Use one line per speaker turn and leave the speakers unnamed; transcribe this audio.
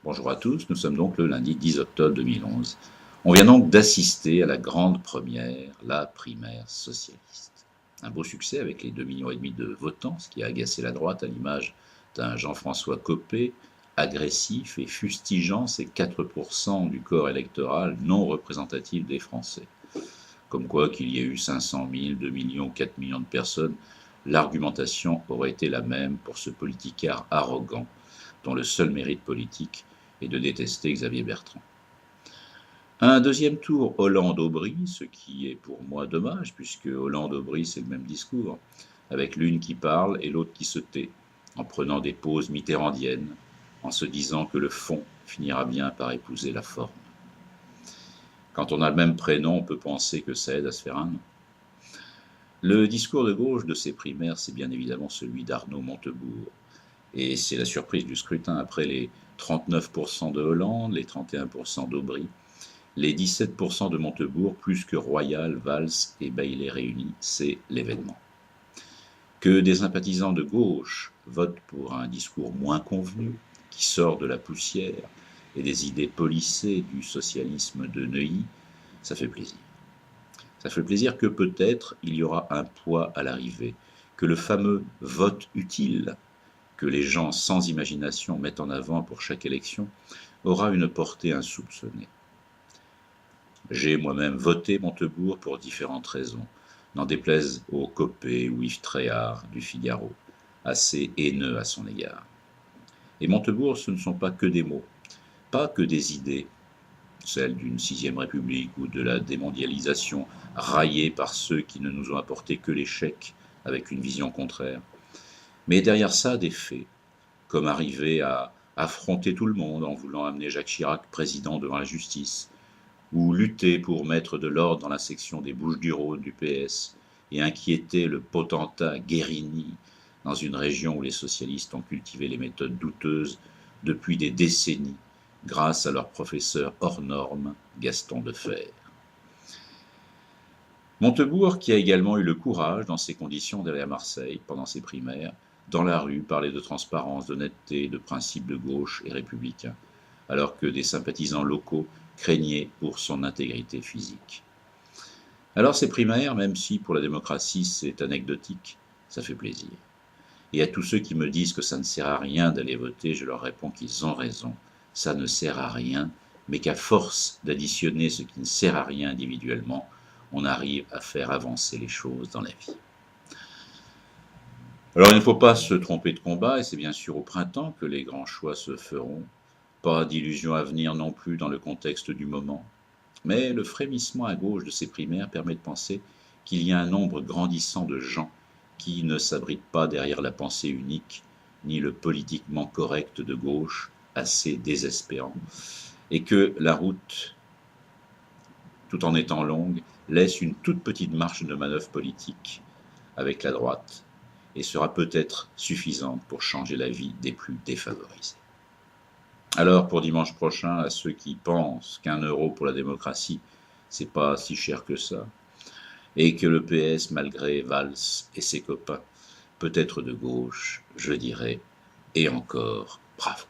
Bonjour à tous, nous sommes donc le lundi 10 octobre 2011. On vient donc d'assister à la grande première, la primaire socialiste. Un beau succès avec les 2,5 millions de votants, ce qui a agacé la droite à l'image d'un Jean-François Copé, agressif et fustigeant ces 4% du corps électoral non représentatif des Français. Comme quoi qu'il y ait eu 500 000, 2 millions, 4 millions de personnes, l'argumentation aurait été la même pour ce politicard arrogant dont le seul mérite politique est de détester Xavier Bertrand. Un deuxième tour Hollande-Aubry, ce qui est pour moi dommage, puisque Hollande-Aubry c'est le même discours, avec l'une qui parle et l'autre qui se tait, en prenant des pauses mitterrandiennes, en se disant que le fond finira bien par épouser la forme. Quand on a le même prénom, on peut penser que ça aide à se faire un nom. Le discours de gauche de ces primaires, c'est bien évidemment celui d'Arnaud Montebourg. Et c'est la surprise du scrutin après les 39% de Hollande, les 31% d'Aubry, les 17% de Montebourg, plus que Royal, Valls et Baillet réunis, c'est l'événement. Que des sympathisants de gauche votent pour un discours moins convenu, qui sort de la poussière et des idées policées du socialisme de Neuilly, ça fait plaisir. Ça fait plaisir que peut-être il y aura un poids à l'arrivée, que le fameux vote utile que les gens sans imagination mettent en avant pour chaque élection aura une portée insoupçonnée. J'ai moi-même voté Montebourg pour différentes raisons, n'en déplaise au Copé ou Yves Tréhard du Figaro, assez haineux à son égard. Et Montebourg, ce ne sont pas que des mots, pas que des idées, celles d'une 6e République ou de la démondialisation raillée par ceux qui ne nous ont apporté que l'échec avec une vision contraire. Mais derrière ça, des faits, comme arriver à affronter tout le monde en voulant amener Jacques Chirac président devant la justice, ou lutter pour mettre de l'ordre dans la section des Bouches-du-Rhône du PS et inquiéter le potentat Guérini dans une région où les socialistes ont cultivé les méthodes douteuses depuis des décennies grâce à leur professeur hors norme, Gaston Defferre. Montebourg, qui a également eu le courage, dans ces conditions, d'aller à Marseille pendant ses primaires, dans la rue, parler de transparence, d'honnêteté, de principes de gauche et républicains, alors que des sympathisants locaux craignaient pour son intégrité physique. Alors ces primaires, même si pour la démocratie c'est anecdotique, ça fait plaisir. Et à tous ceux qui me disent que ça ne sert à rien d'aller voter, je leur réponds qu'ils ont raison. Ça ne sert à rien, mais qu'à force d'additionner ce qui ne sert à rien individuellement, on arrive à faire avancer les choses dans la vie. Alors il ne faut pas se tromper de combat, et c'est bien sûr au printemps que les grands choix se feront. Pas d'illusions à venir non plus dans le contexte du moment. Mais le frémissement à gauche de ces primaires permet de penser qu'il y a un nombre grandissant de gens qui ne s'abritent pas derrière la pensée unique, ni le politiquement correct de gauche, assez désespérant, et que la route, tout en étant longue, laisse une toute petite marge de manœuvre politique avec la droite, et sera peut-être suffisante pour changer la vie des plus défavorisés. Alors pour dimanche prochain, à ceux qui pensent qu'1 € pour la démocratie, c'est pas si cher que ça, et que le PS, malgré Valls et ses copains, peut être de gauche, je dirais, et encore, bravo.